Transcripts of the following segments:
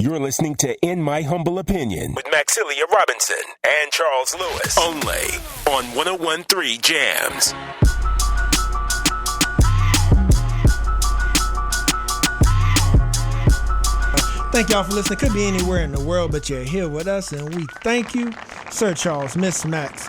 You're listening to In My Humble Opinion with Maxilia Robinson and Charles Lewis. Only on 101.3 Jams. Thank y'all for listening. Could be anywhere in the world, but you're here with us, and we thank you. Sir Charles, Miss Max,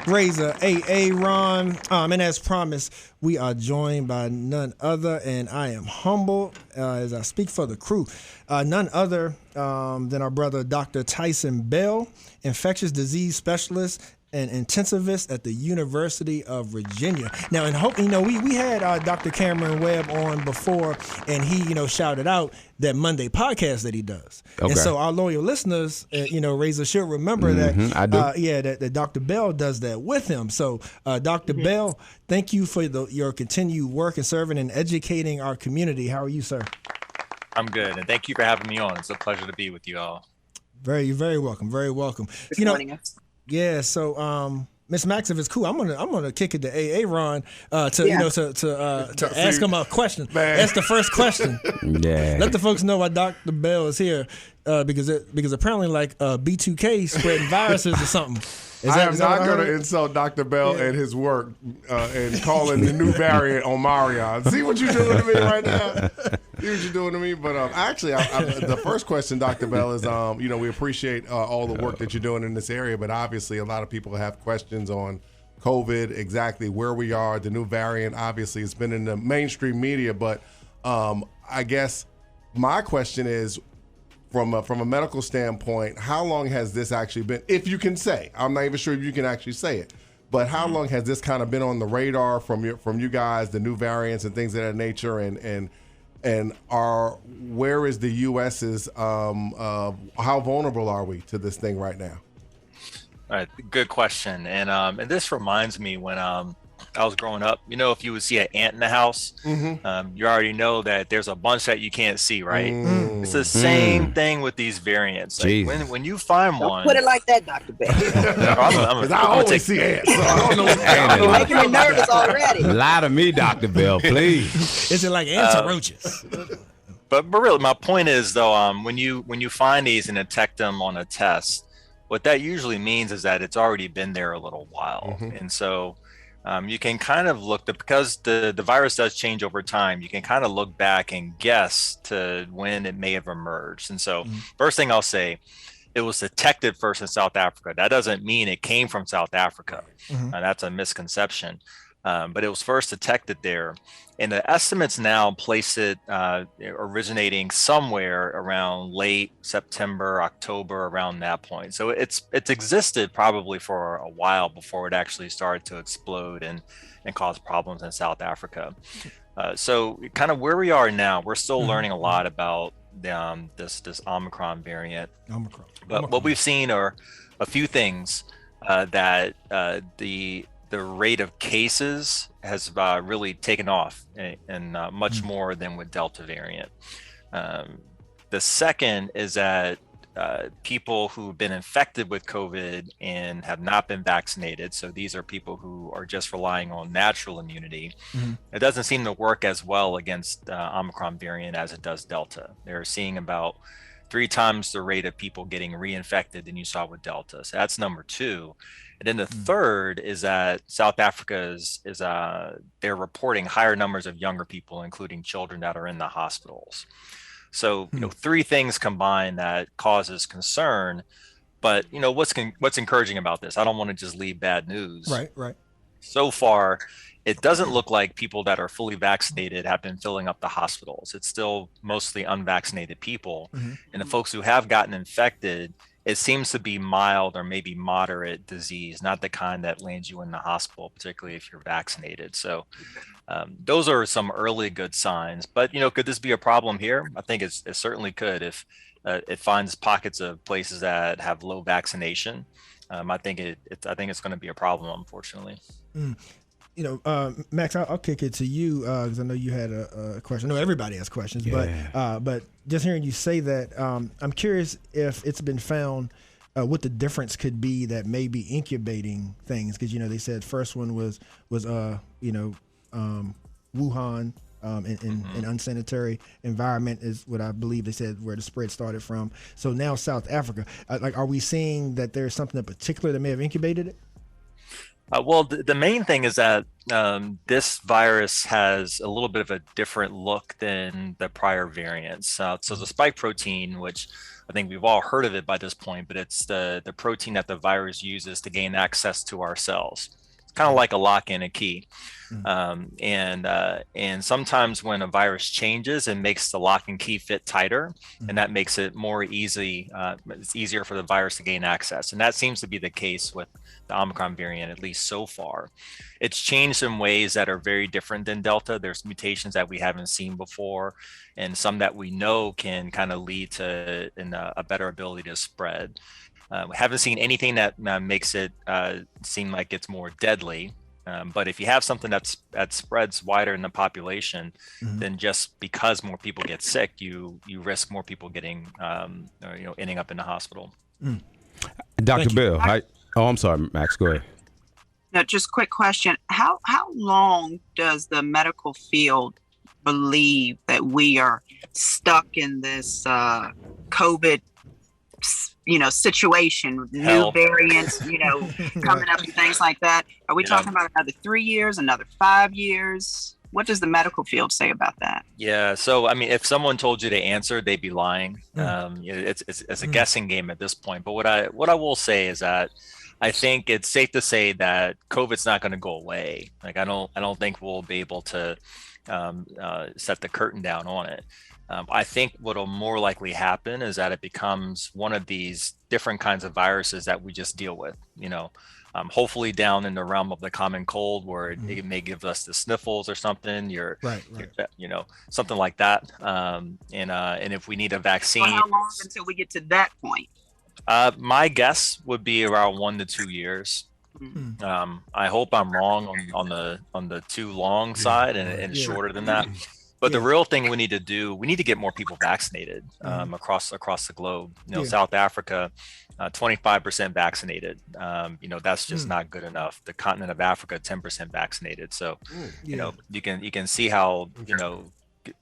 Razor, AA Ron, and as promised, we are joined by none other, and I am humble as I speak for the crew, none other than our brother Dr. Taison Bell, infectious disease specialist and intensivist at the University of Virginia. Now, and hope we had Dr. Cameron Webb on before, and he shouted out that Monday podcast that he does. Okay. And so our loyal listeners, Razor should remember that. I do. That Dr. Bell does that with him. So, Dr. Bell, thank you for your continued work and serving and educating our community. How are you, sir? I'm good, and thank you for having me on. It's a pleasure to be with you all. Very, very welcome. Very welcome. Good morning. Yeah, so Miss Max, if it's cool, I'm gonna kick it to AA Ron to ask him a question. Man. That's the first question. Yeah. Let the folks know why Dr. Bell is here because apparently B2K spreading viruses or something. I am not going to insult Dr. Bell and his work and calling the new variant on Marion. See what you're doing to me right now? See what you're doing to me? But actually, the first question, Dr. Bell, is we appreciate all the work that you're doing in this area, but obviously a lot of people have questions on COVID, exactly where we are, the new variant. Obviously, it's been in the mainstream media, but I guess my question is, from a medical standpoint, how long has this actually been, if you can say? I'm not even sure if you can actually say it, but how long has this kind of been on the radar from you guys, the new variants and things of that nature, and where is the U.S.'s, how vulnerable are we to this thing right now? All right, good question. And this reminds me when I was growing up, if you would see an ant in the house, you already know that there's a bunch that you can't see, right? It's the same thing with these variants. Like when you find one. Don't put it like that, Dr. Bell. I always see ants, so I don't know what's You're making me nervous already. Lie to me, Dr. Bell, please. Is it like ants or roaches? But really, my point is, though, when you find these and detect them on a test, what that usually means is that it's already been there a little while. And so you can kind of because the virus does change over time, you can kind of look back and guess to when it may have emerged. And so first thing I'll say, it was detected first in South Africa. That doesn't mean it came from South Africa. That's a misconception. But it was first detected there. And the estimates now place it originating somewhere around late September, October, around that point. So it's existed probably for a while before it actually started to explode and cause problems in South Africa. So kind of where we are now, we're still learning a lot about this Omicron variant. But what we've seen are a few things that the rate of cases has really taken off and much more than with Delta variant. The second is that people who've been infected with COVID and have not been vaccinated, so these are people who are just relying on natural immunity, it doesn't seem to work as well against Omicron variant as it does Delta. They're seeing about 3 times the rate of people getting reinfected than you saw with Delta. So that's number 2. And then the third is that South Africa they're reporting higher numbers of younger people, including children that are in the hospitals. So, 3 things combined that causes concern. But, what's encouraging about this? I don't want to just leave bad news. Right. So far, it doesn't look like people that are fully vaccinated have been filling up the hospitals. It's still mostly unvaccinated people. And the folks who have gotten infected, it seems to be mild or maybe moderate disease, not the kind that lands you in the hospital, particularly if you're vaccinated. So those are some early good signs. But, could this be a problem here? I think it certainly could if it finds pockets of places that have low vaccination. I think it's going to be a problem, unfortunately. Max, I'll kick it to you because I know you had a question. I know everybody has questions, but just hearing you say that, I'm curious if it's been found what the difference could be that may be incubating things, because they said first one was Wuhan, in unsanitary environment is what I believe they said where the spread started from. So now South Africa, are we seeing that there's something in particular that may have incubated it? Well, the main thing is that this virus has a little bit of a different look than the prior variants. So the spike protein, which I think we've all heard of it by this point, but it's the protein that the virus uses to gain access to our cells. It's kind of like a lock and a key. And sometimes when a virus changes, it makes the lock and key fit tighter, and that makes it more easy. It's easier for the virus to gain access, and that seems to be the case with the Omicron variant, at least so far. It's changed in ways that are very different than Delta. There's mutations that we haven't seen before, and some that we know can kind of lead to a better ability to spread. We haven't seen anything that makes it seem like it's more deadly. But if you have something that spreads wider in the population, then just because more people get sick, you risk more people getting, ending up in the hospital. Dr. Bill, I'm sorry, Max, go ahead. Now, just quick question. How long does the medical field believe that we are stuck in this COVID situation, new variants, coming up and things like that? Are we talking about another 3 years, another 5 years? What does the medical field say about that? Yeah, so I mean, if someone told you the answer, they'd be lying. It's a guessing game at this point. But what I will say is that I think it's safe to say that COVID's not going to go away. Like I don't think we'll be able to set the curtain down on it. I think what'll more likely happen is that it becomes one of these different kinds of viruses that we just deal with, hopefully down in the realm of the common cold where it may give us the sniffles or something, something like that. And if we need a vaccine. Well, how long until we get to that point? My guess would be around 1 to 2 years. I hope I'm wrong on the too long side and shorter than that. But the real thing we need to do, we need to get more people vaccinated across the globe. South Africa, 25% vaccinated. That's just not good enough. The continent of Africa, 10% vaccinated. So, you can see how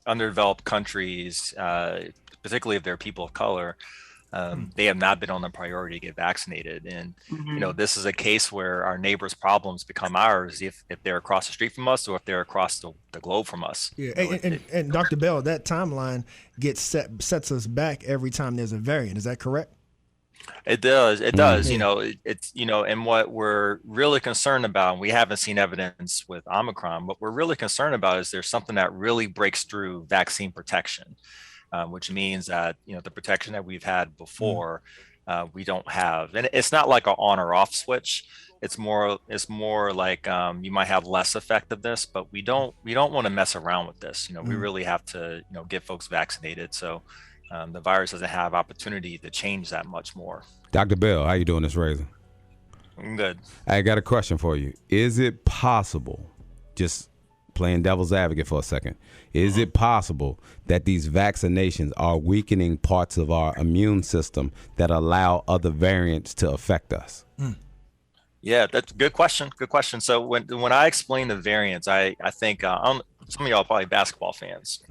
underdeveloped countries, particularly if they're people of color, they have not been on the priority to get vaccinated. And, this is a case where our neighbors' problems become ours if they're across the street from us or if they're across the globe from us. Yeah, and Dr. Bell, that timeline sets us back every time there's a variant. Is that correct? It does. It does. And what we're really concerned about, and we haven't seen evidence with Omicron, what we're really concerned about is there's something that really breaks through vaccine protection. Which means that the protection that we've had before we don't have, and it's not like an on or off switch. It's more like you might have less effectiveness, but we don't want to mess around with this. We really have to get folks vaccinated, so the virus doesn't have opportunity to change that much more. Dr. Bell, how you doing this Razor? I'm good. I got a question for you. Is it possible, just playing devil's advocate for a second, is it possible that these vaccinations are weakening parts of our immune system that allow other variants to affect us? Yeah, that's a good question. Good question. So when I explain the variants, I think some of y'all are probably basketball fans.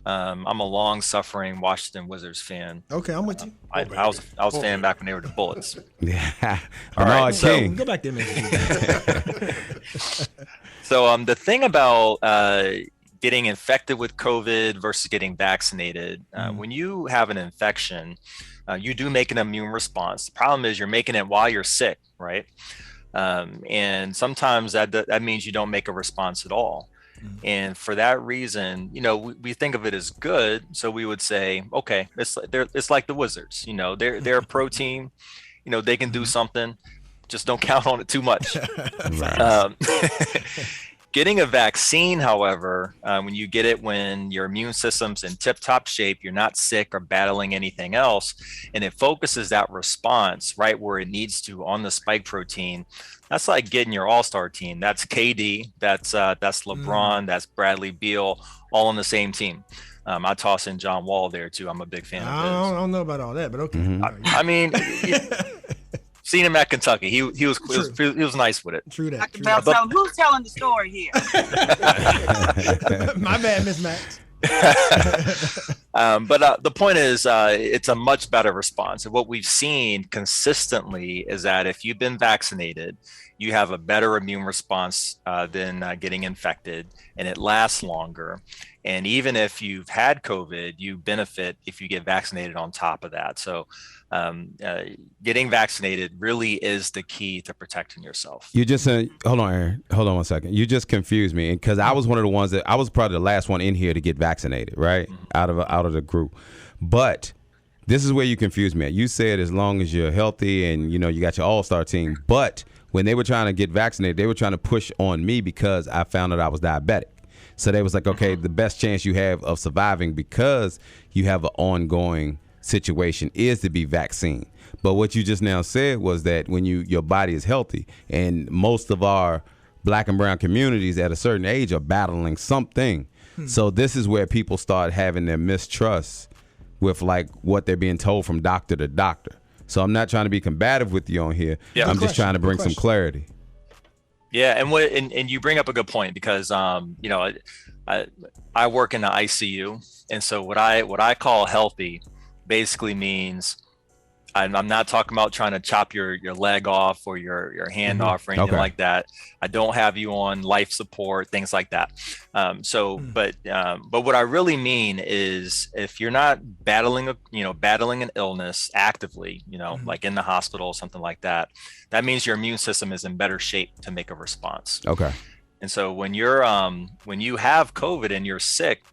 I'm a long-suffering Washington Wizards fan. Okay, I'm with you. I was a fan back when they were the Bullets. Yeah. All right, so go back there, man. So the thing about getting infected with COVID versus getting vaccinated, when you have an infection, you do make an immune response. The problem is you're making it while you're sick, right? And sometimes that means you don't make a response at all. And for that reason, we think of it as good. So we would say, okay, it's like the Wizards. They're a pro team. They can do something. Just don't count on it too much. Getting a vaccine, however, when you get it when your immune system's in tip-top shape, you're not sick or battling anything else, and it focuses that response right where it needs to on the spike protein. That's like getting your all-star team. That's KD, that's LeBron, that's Bradley Beal, all on the same team. I toss in John Wall there too. I'm a big fan of his. I don't know about all that, but okay. I mean, Seen him at Kentucky. He was nice with it. True that. Dr. Bell, who's telling the story here? My bad, Miss Max. But the point is, it's a much better response. And what we've seen consistently is that if you've been vaccinated, you have a better immune response than getting infected, and it lasts longer. And even if you've had COVID, you benefit if you get vaccinated on top of that. So getting vaccinated really is the key to protecting yourself. You just hold on, Aaron. Hold on one second. You just confused me, because I was one of the ones that I was probably the last one in here to get vaccinated, right? Out of the group. But this is where you confused me. You said as long as you're healthy and you got your all-star team. But when they were trying to get vaccinated, they were trying to push on me because I found out I was diabetic. So they was like, okay, the best chance you have of surviving because you have an ongoing situation is to be vaccinated. But what you just now said was that when your body is healthy, and most of our black and brown communities at a certain age are battling something. So this is where people start having their mistrust with like what they're being told from doctor to doctor. So I'm not trying to be combative with you on here. Yeah, I'm just trying to bring some clarity. Yeah, and you bring up a good point because I work in the ICU, and so what I call healthy basically means I'm not talking about trying to chop your leg off or your hand off or anything like that. I don't have you on life support, things like that. But what I really mean is if you're not battling an illness actively, like in the hospital or something like that, that means your immune system is in better shape to make a response. Okay. And so when you have COVID and you're sick,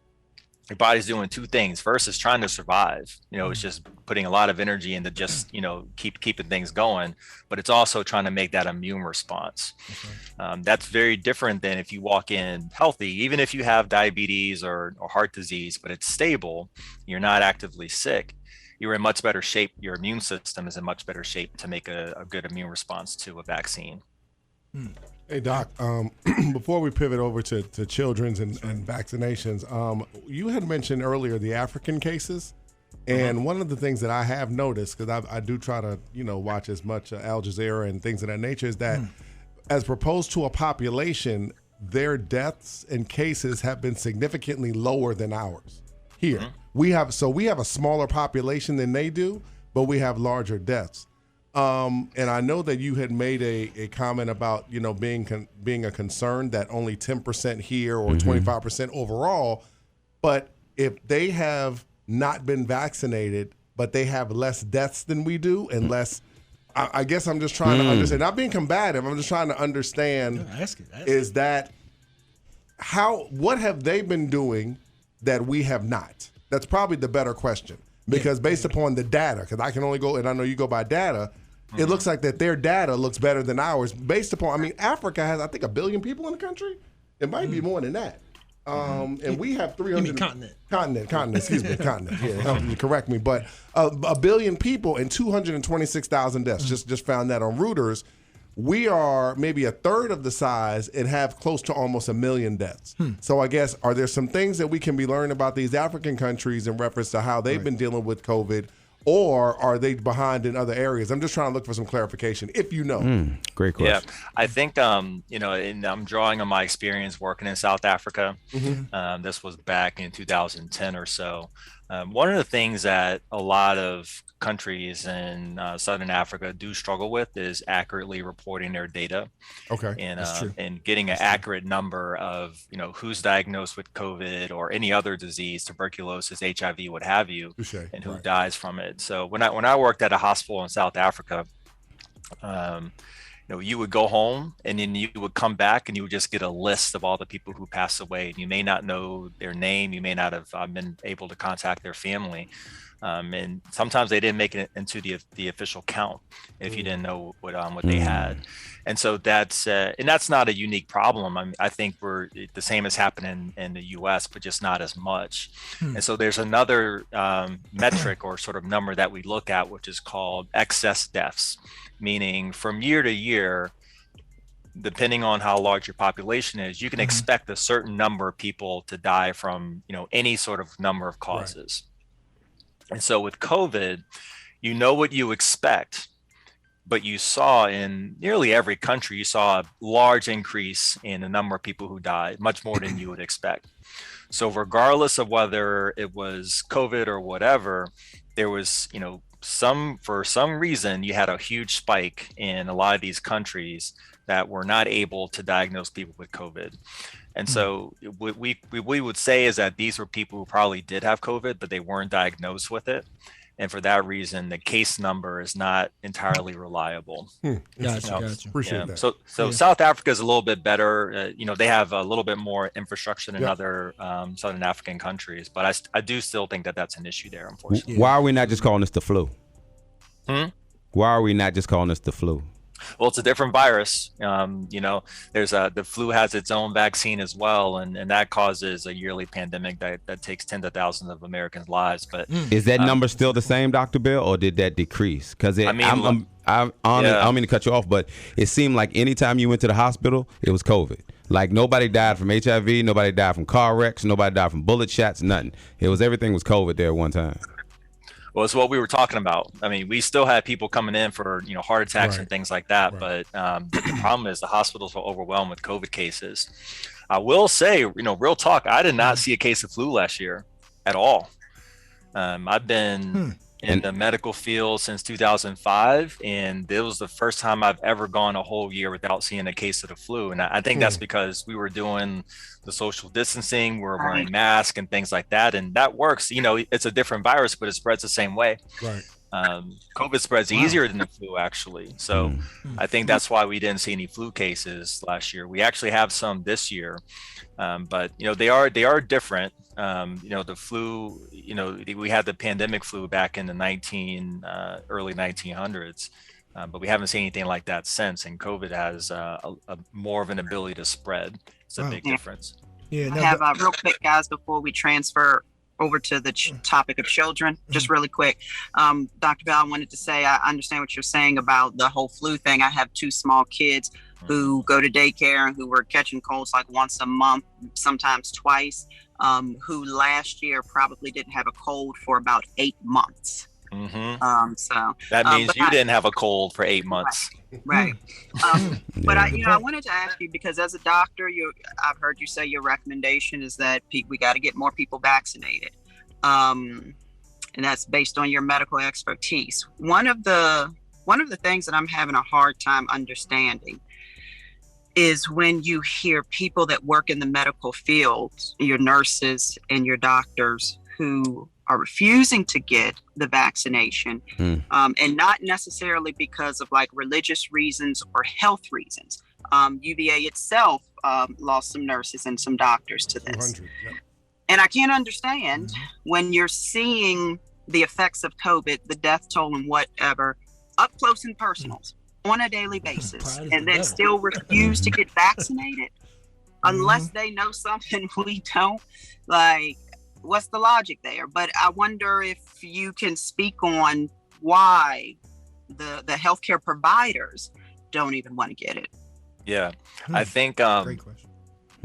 your body's doing two things. First is trying to survive. It's just putting a lot of energy into just, keeping things going, but it's also trying to make that immune response. That's very different than if you walk in healthy, even if you have diabetes or heart disease, but it's stable, you're not actively sick. You're in much better shape. Your immune system is in much better shape to make a good immune response to a vaccine. Hey, Doc, before we pivot over to children's and vaccinations, you had mentioned earlier the African cases. And one of the things that I have noticed, because I do try to, watch as much Al Jazeera and things of that nature, is that as proposed to a population, their deaths and cases have been significantly lower than ours here. We have a smaller population than they do, but we have larger deaths. And I know that you had made a comment about, being a concern that only 10% here or 25% overall. But if they have not been vaccinated, but they have less deaths than we do and less, I guess I'm just trying to understand, not being combative, I'm just trying to understand, is that what have they been doing that we have not? That's probably the better question. Because based upon the data, because I can only go, and I know you go by data, it looks like that their data looks better than ours based upon, Africa has, I think, 1 billion people in the country. It might be more than that. And we have 300. You mean continent, excuse me, continent. Yeah, you correct me. But 1 billion people and 226,000 deaths. Just found that on Reuters. We are maybe a third of the size and have close to almost 1 million deaths. So I guess, are there some things that we can be learning about these African countries in reference to how they've been dealing with COVID, or are they behind in other areas? I'm just trying to look for some clarification, if you know. Great question. Yeah, I think, and I'm drawing on my experience working in South Africa. This was back in 2010 or so. One of the things that a lot of countries in Southern Africa do struggle with is accurately reporting their data. Okay, and getting an accurate number of who's diagnosed with COVID or any other disease, tuberculosis, HIV, what have you, and who dies from it. So when I worked at a hospital in South Africa, you would go home and then you would come back and you would just get a list of all the people who passed away. You may not know their name. You may not have been able to contact their family. And sometimes they didn't make it into the official count if you didn't know what they had. And so that's not a unique problem. I think the same has happened in the US, but just not as much. And so there's another metric or sort of number that we look at, which is called excess deaths, meaning from year to year, depending on how large your population is, you can expect a certain number of people to die from any sort of number of causes. And so with COVID, what you expect, but you saw in nearly every country, you saw a large increase in the number of people who died, much more than you would expect. So regardless of whether it was COVID or whatever, there was, for some reason, you had a huge spike in a lot of these countries that were not able to diagnose people with COVID. And so what we would say is that these were people who probably did have COVID, but they weren't diagnosed with it. And for that reason, the case number is not entirely reliable. Gotcha. Appreciate that. So South Africa is a little bit better. They have a little bit more infrastructure than other Southern African countries, but I do still think that that's an issue there, unfortunately. Why are we not just calling this the flu? Why are we not just calling this the flu? Well, it's a different virus. There's the flu has its own vaccine as well, and that causes a yearly pandemic that takes tens of thousands of Americans' lives. But is that number still the same, Dr. Bill, or did that decrease? Because I don't mean to cut you off, but it seemed like anytime you went to the hospital, it was COVID. Like nobody died from HIV, nobody died from car wrecks, nobody died from bullet shots, nothing. Everything was COVID there at one time. Well, it's what we were talking about. I mean, we still had people coming in for, heart attacks and things like that. Right. But the problem is the hospitals were overwhelmed with COVID cases. I will say, real talk, I did not see a case of flu last year at all. I've been in the medical field since 2005, and it was the first time I've ever gone a whole year without seeing a case of the flu. And I think that's because we were doing the social distancing, we were wearing masks and things like that, and that works. It's a different virus, but it spreads the same way. Right. COVID spreads easier than the flu, actually. So I think that's why we didn't see any flu cases last year. We actually have some this year, but they are different. The flu, we had the pandemic flu back in the early 1900s, but we haven't seen anything like that since. And COVID has a more of an ability to spread. It's a big difference. Yeah. I have real quick, guys, before we transfer over to the topic of children, just really quick. Dr. Bell, I wanted to say, I understand what you're saying about the whole flu thing. I have two small kids who go to daycare and who were catching colds like once a month, sometimes twice, who last year probably didn't have a cold for about 8 months. So that means you didn't have a cold for 8 months. Right. But I wanted to ask you, because as a doctor, I've heard you say your recommendation is that we got to get more people vaccinated. And that's based on your medical expertise. One of the things that I'm having a hard time understanding is when you hear people that work in the medical field, your nurses and your doctors, who are refusing to get the vaccination, and not necessarily because of like religious reasons or health reasons. UVA itself lost some nurses and some doctors to this. And I can't understand when you're seeing the effects of COVID, the death toll and whatever, up close and personal on a daily basis, and then still refuse to get vaccinated unless they know something we don't. Like, what's the logic there? But I wonder if you can speak on why the healthcare providers don't even want to get it. Yeah, I think great question.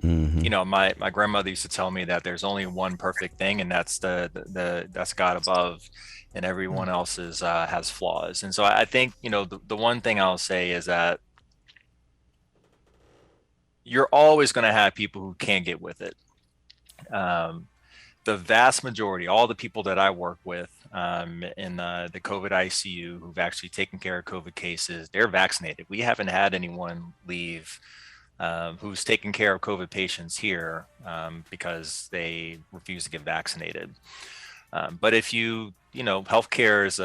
My grandmother used to tell me that there's only one perfect thing, and that's that's God above, and everyone else has flaws. And so I think the one thing I'll say is that you're always going to have people who can't get with it. The vast majority, all the people that I work with in the COVID ICU who've actually taken care of COVID cases, they're vaccinated. We haven't had anyone leave who's taken care of COVID patients here because they refuse to get vaccinated. But if healthcare is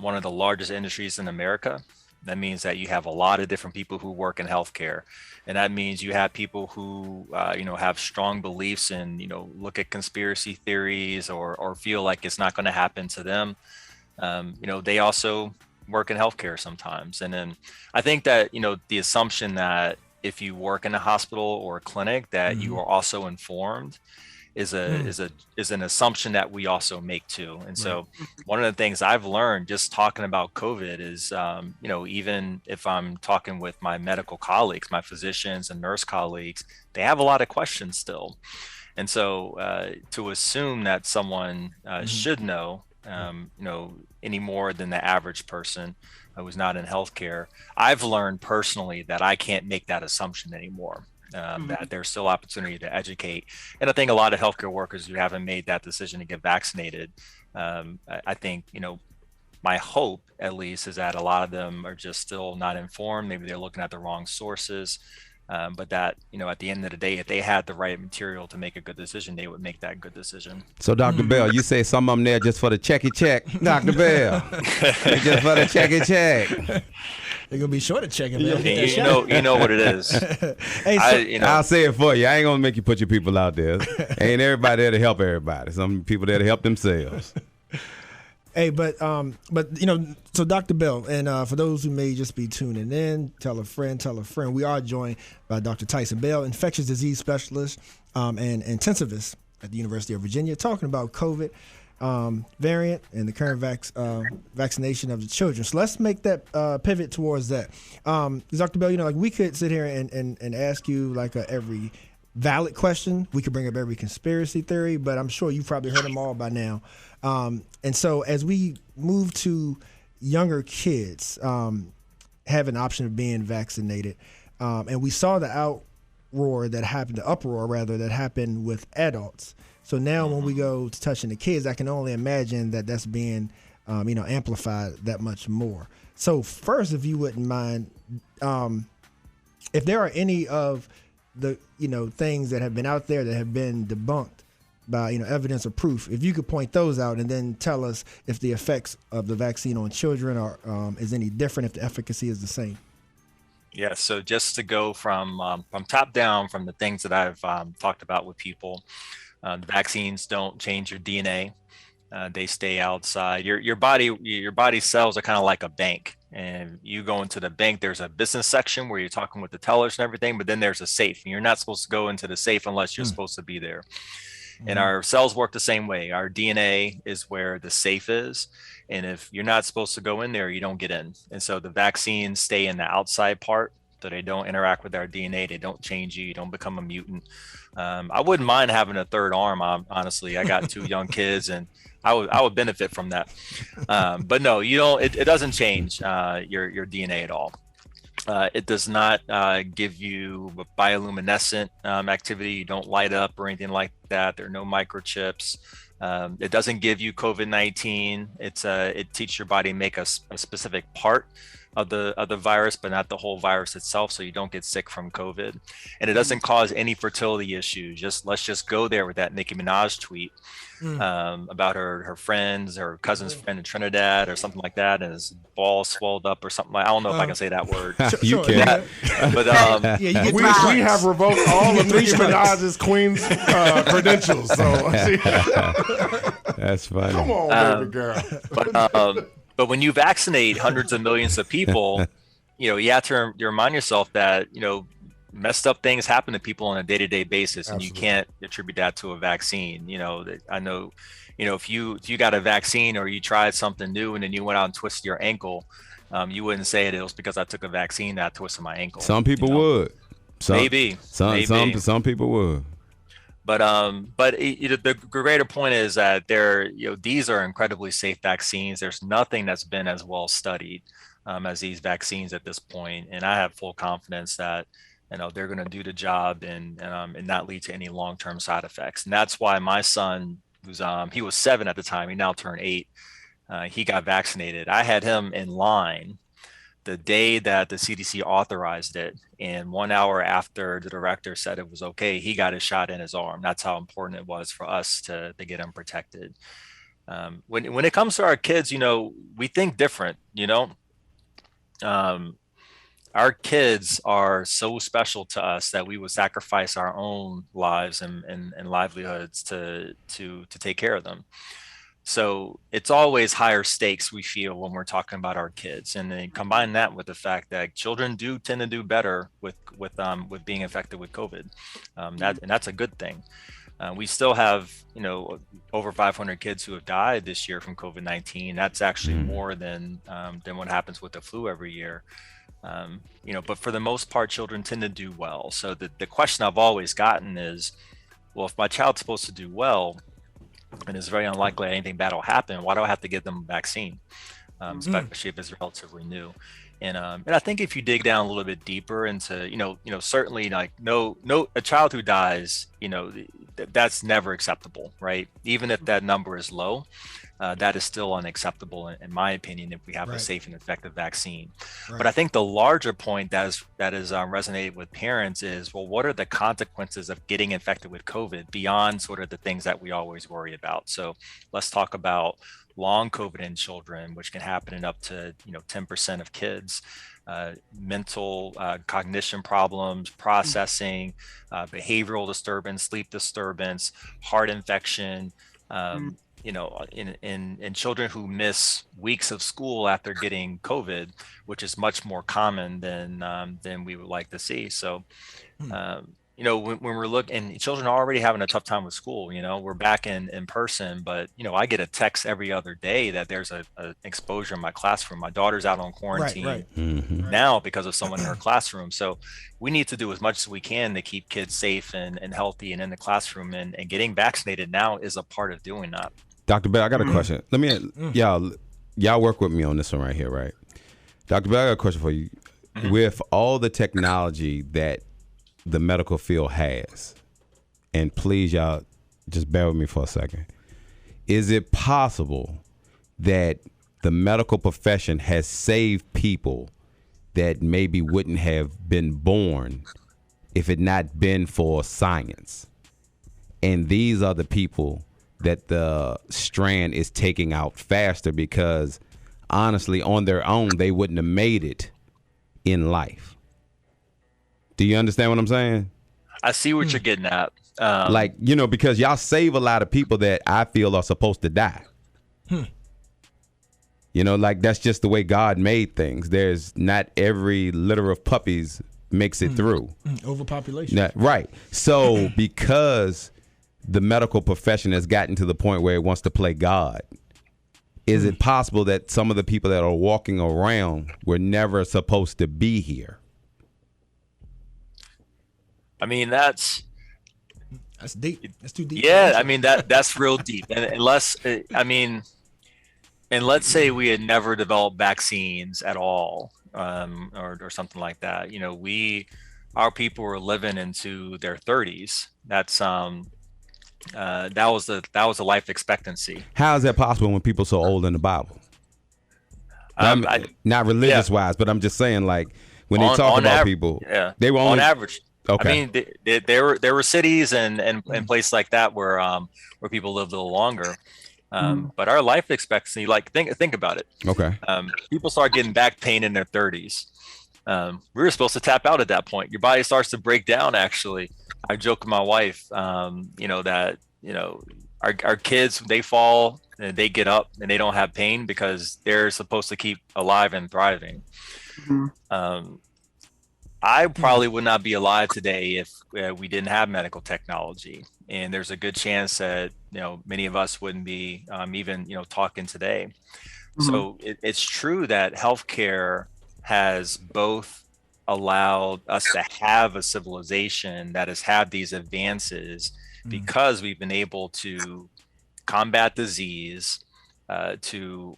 one of the largest industries in America. That means that you have a lot of different people who work in healthcare. And that means you have people who, have strong beliefs and, look at conspiracy theories or feel like it's not going to happen to them. They also work in healthcare sometimes. And then I think that, the assumption that if you work in a hospital or a clinic, that you are also informed is an assumption that we also make too. And so one of the things I've learned just talking about COVID is, even if I'm talking with my medical colleagues, my physicians and nurse colleagues, they have a lot of questions still. And so to assume that someone should know any more than the average person who's not in healthcare. I've learned personally that I can't make that assumption anymore. That there's still opportunity to educate. And I think a lot of healthcare workers who haven't made that decision to get vaccinated, I think, my hope at least is that a lot of them are just still not informed. Maybe they're looking at the wrong sources. But that, at the end of the day, if they had the right material to make a good decision, they would make that good decision. So, Dr. Bell, you say some of them there just for the checky check. Dr. Bell, just for the checky check. They're going to be sure to check it. You know what it is. Hey, I'll say it for you. I ain't going to make you put your people out there. Ain't everybody there to help everybody. Some people there to help themselves. Hey, but so Dr. Bell, and for those who may just be tuning in, tell a friend. We are joined by Dr. Taison Bell, infectious disease specialist and intensivist at the University of Virginia, talking about COVID variant and the current vaccination of the children. So let's make that pivot towards that. Dr. Bell, we could sit here and ask you every valid question. We could bring up every conspiracy theory, but I'm sure you've probably heard them all by now. And so as we move to younger kids have an option of being vaccinated, and we saw the uproar that happened with adults. So now when we go to touching the kids, I can only imagine that that's being amplified that much more. So first, if you wouldn't mind, if there are any of the things that have been out there that have been debunked by evidence or proof, if you could point those out and then tell us if the effects of the vaccine on children is any different, if the efficacy is the same. Yeah, so just to go from top down, from the things that I've talked about with people, the vaccines don't change your DNA. They stay outside. Your body cells are kind of like a bank. And you go into the bank, there's a business section where you're talking with the tellers and everything, but then there's a safe. And you're not supposed to go into the safe unless you're supposed to be there. And our cells work the same way. Our DNA is where the safe is. And if you're not supposed to go in there, you don't get in. And so the vaccines stay in the outside part, so they don't interact with our DNA. They don't change you. You don't become a mutant. I wouldn't mind having a third arm, honestly. I got 2 young kids, and I would benefit from that. But no, you don't. It doesn't change your DNA at all. It does not give you bioluminescent activity. You don't light up or anything like that. There are no microchips. It doesn't give you COVID-19. It teaches your body to make a specific part of the virus, but not the whole virus itself, so you don't get sick from COVID. And it doesn't cause any fertility issues. Let's just go there with that Nicki Minaj tweet about her friends, her cousin's friend in Trinidad or something like that, and his ball swelled up or something. I don't know if I can say that word. You can. But we have revoked all of Nicki Minaj's queen's credentials. So that's funny. Come on, baby girl. But when you vaccinate hundreds of millions of people, you have to remind yourself that, messed up things happen to people on a day-to-day basis. And you can't attribute that to a vaccine. I know, if you got a vaccine or you tried something new and then you went out and twisted your ankle, you wouldn't say it was because I took a vaccine that I twisted my ankle. Some people would. Maybe. Some people would. But the greater point is that these are incredibly safe vaccines. There's nothing that's been as well studied as these vaccines at this point, and I have full confidence that they're going to do the job and not lead to any long-term side effects. And that's why my son, he was 7 at the time, he now turned 8. He got vaccinated. I had him in line the day that the CDC authorized it, and 1 hour after the director said it was okay, he got his shot in his arm. That's how important it was for us to get him protected. When it comes to our kids, we think different. Our kids are so special to us that we would sacrifice our own lives and livelihoods to take care of them. So it's always higher stakes, we feel, when we're talking about our kids, and then combine that with the fact that children do tend to do better with being infected with COVID, and that's a good thing. We still have over 500 kids who have died this year from COVID-19. That's actually more than what happens with the flu every year. But for the most part, children tend to do well. So the question I've always gotten is, well, if my child's supposed to do well, and it's very unlikely anything bad will happen. Why do I have to give them a vaccine, especially if it's relatively new? And I think if you dig down a little bit deeper into, certainly like a child who dies, that's never acceptable, right? Even if that number is low, that is still unacceptable, in my opinion, if we have a safe and effective vaccine. But I think the larger point that is resonated with parents is, well, what are the consequences of getting infected with COVID beyond sort of the things that we always worry about? So let's talk about long COVID in children, which can happen in up to 10% of kids. Mental cognition problems, processing, behavioral disturbance, sleep disturbance, heart infection. In children who miss weeks of school after getting COVID, which is much more common than we would like to see. So, when we're looking, and children are already having a tough time with school, we're back in person, but, I get a text every other day that there's a exposure in my classroom. My daughter's out on quarantine now because of someone in her classroom. So we need to do as much as we can to keep kids safe and healthy and in the classroom, and getting vaccinated now is a part of doing that. Dr. Bell, I got a question. Let me, y'all work with me on this one right here, right? Dr. Bell, I got a question for you. With all the technology that the medical field has, and please, y'all, just bear with me for a second. Is it possible that the medical profession has saved people that maybe wouldn't have been born if it not been for science? And these are the people that the strand is taking out faster, because honestly, on their own, they wouldn't have made it in life. Do you understand what I'm saying? I see what you're getting at. Because y'all save a lot of people that I feel are supposed to die. That's just the way God made things. There's not every litter of puppies makes it through. Overpopulation. Right. So because the medical profession has gotten to the point where it wants to play God, is it possible that some of the people that are walking around were never supposed to be here? I mean, that's deep. That's too deep. Yeah, I mean that's real deep. And let's say we had never developed vaccines at all, or something like that. Our people were living into their 30s. That's that was the life expectancy. How is that possible when people are so old in the Bible? Not religious wise, but I'm just saying, like, when they talk about people, they were only on average. Okay. I mean, there were cities and places like that where people lived a little longer. But our life expectancy, like, think about it. Okay. People start getting back pain in their 30s. We were supposed to tap out at that point. Your body starts to break down. Actually, I joke with my wife, that our kids, they fall and they get up and they don't have pain because they're supposed to keep alive and thriving. I probably would not be alive today if we didn't have medical technology, and there's a good chance that many of us wouldn't be even talking today. So it's true that healthcare has both allowed us to have a civilization that has had these advances because we've been able to combat disease, to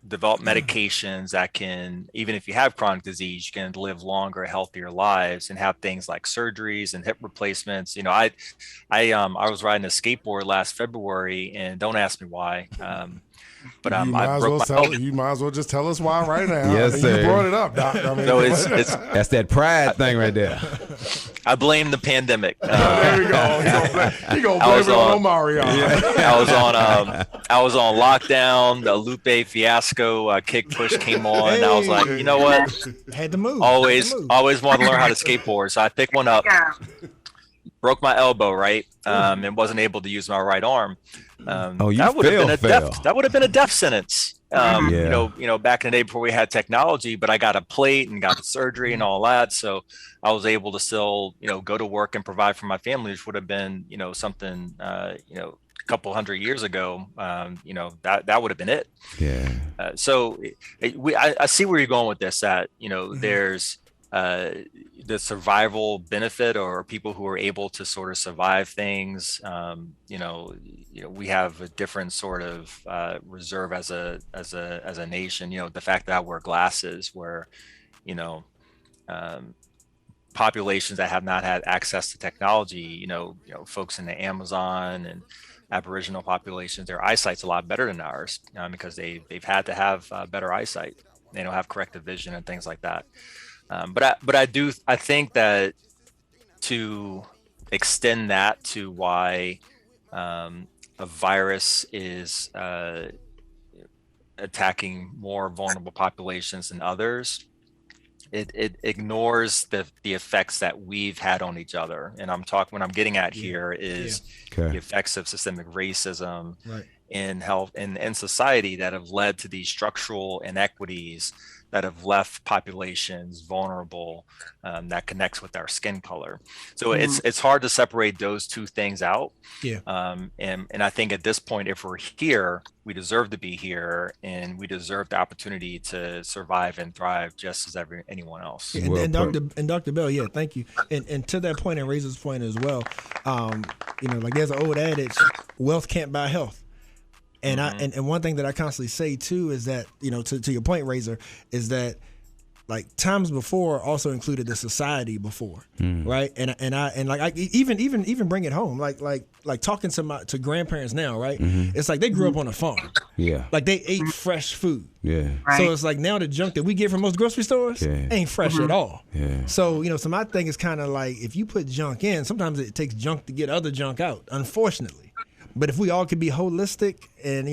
develop medications that can, even if you have chronic disease, you can live longer, healthier lives, and have things like surgeries and hip replacements. I was riding a skateboard last February, and don't ask me why. But you might as well just tell us why right now. Yes, sir. You brought it up, Doc. I mean, no, it's that's that pride thing right there. I blame the pandemic. There we go. He gonna blame it on Mario. I was on lockdown. The Lupe fiasco kick push came on, and I was like, you know what? Had to move. Always wanted to learn how to skateboard, so I picked one up. Broke my elbow, right, and wasn't able to use my right arm. That would have been a death sentence. Back in the day before we had technology, but I got a plate and got the surgery and all that, so I was able to still go to work and provide for my family, which would have been something a couple hundred years ago. That would have been it. Yeah. So I see where you're going with this. That there's the survival benefit, or people who are able to sort of survive things. We have a different sort of reserve as a nation. The fact that I wear glasses, where um, populations that have not had access to technology, folks in the Amazon and Aboriginal populations, their eyesight's a lot better than ours, because they've had to have better eyesight. They don't have corrective vision and things like that. I think that to extend that to why a virus is attacking more vulnerable populations than others, it ignores the effects that we've had on each other. And what I'm getting at here is the effects of systemic racism in health and in society that have led to these structural inequities that have left populations vulnerable, that connects with our skin color. So it's hard to separate those two things out. And I think at this point, if we're here, we deserve to be here, and we deserve the opportunity to survive and thrive just as anyone else. And Dr. Bell, thank you. And to that point, and Razor's point as well, like there's an old adage, wealth can't buy health. And and one thing that I constantly say too is that, to your point, Razor, is that like times before also included the society before, right? And I even bring it home, like talking to grandparents now, right? It's like they grew up on a farm, like they ate fresh food, Right. So it's like now the junk that we get from most grocery stores ain't fresh at all. So so my thing is kind of like, if you put junk in, sometimes it takes junk to get other junk out, unfortunately. But if we all could be holistic, and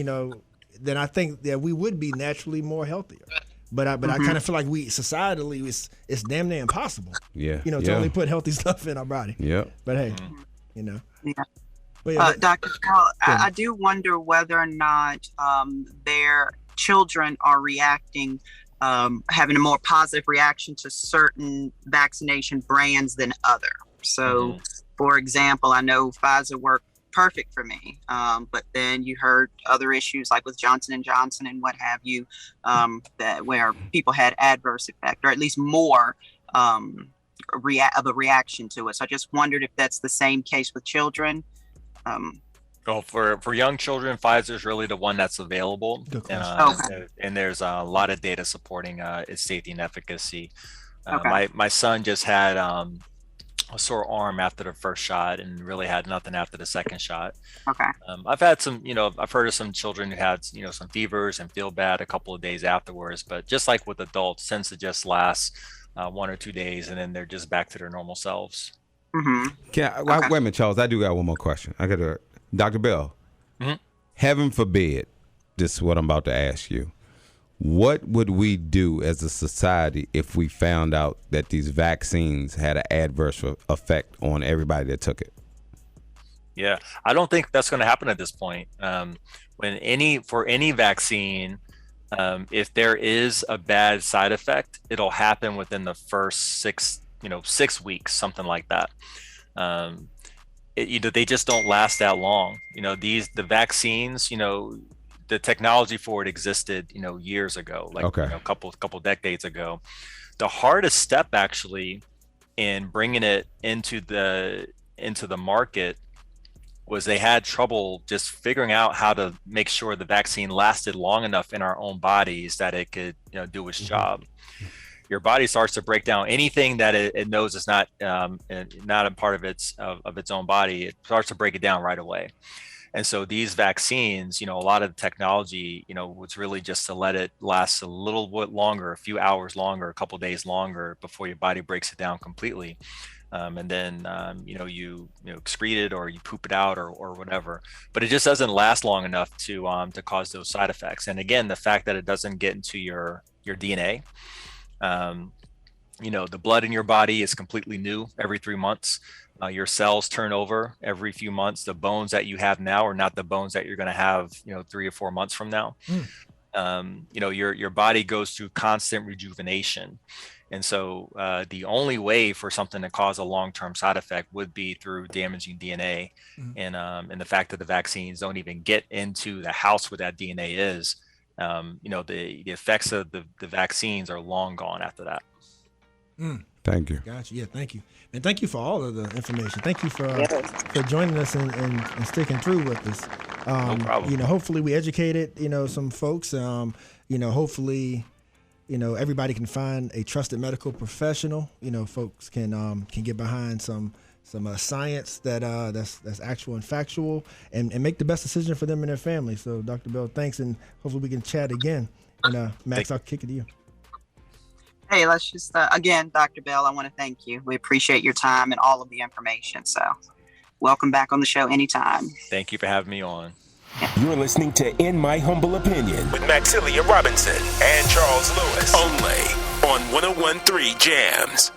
then I think that we would be naturally more healthier. But I kind of feel like societally it's damn near impossible. To only put healthy stuff in our body. But hey, But Dr. Paul, I do wonder whether or not their children are reacting, having a more positive reaction to certain vaccination brands than other. So, for example, I know Pfizer worked perfect for me, but then you heard other issues like with Johnson & Johnson and what have you, that where people had adverse effect, or at least more of a reaction to it. So I just wondered if that's the same case with children. Well, for young children, Pfizer is really the one that's available, and there's a lot of data supporting its safety and efficacy. My son just had a sore arm after the first shot, and really had nothing after the second shot. I've had some, I've heard of some children who had, some fevers and feel bad a couple of days afterwards, but just like with adults, tends to just last 1 or 2 days, and then they're just back to their normal selves. Wait a minute, Charles, I do got one more question. I got to, Dr. Bell, heaven forbid, this is what I'm about to ask you. What would we do as a society if we found out that these vaccines had an adverse effect on everybody that took it? Yeah, I don't think that's going to happen at this point. For any vaccine, if there is a bad side effect, it'll happen within the first 6 weeks, something like that. They just don't last that long. The vaccines, the technology for it existed, years ago, like a couple decades ago. The hardest step actually in bringing it into the market was they had trouble just figuring out how to make sure the vaccine lasted long enough in our own bodies that it could do its job. Your body starts to break down anything that it knows is not a part of its own body. It starts to break it down right away. And so these vaccines, a lot of the technology, was really just to let it last a little bit longer, a few hours longer, a couple of days longer before your body breaks it down completely. And then, you excrete it, or you poop it out, or whatever. But it just doesn't last long enough to cause those side effects. And again, the fact that it doesn't get into your DNA, the blood in your body is completely new every 3 months. Your cells turn over every few months. The bones that you have now are not the bones that you're going to have, 3 or 4 months from now. Your body goes through constant rejuvenation. And so the only way for something to cause a long-term side effect would be through damaging DNA. And the fact that the vaccines don't even get into the house where that DNA is, the effects of the vaccines are long gone after that. Thank you. Gotcha. Yeah, thank you. And thank you for all of the information. Thank you for joining us and sticking through with us. No problem. Hopefully we educated, some folks. Hopefully, everybody can find a trusted medical professional. Folks can get behind some science that's actual and factual and make the best decision for them and their family. So, Dr. Bell, thanks, and hopefully we can chat again. And Max, I'll kick it to you. Hey, let's just, again, Dr. Bell, I want to thank you. We appreciate your time and all of the information. So welcome back on the show anytime. Thank you for having me on. You're listening to In My Humble Opinion with Maxilia Robinson and Charles Lewis, only on 101.3 Jams.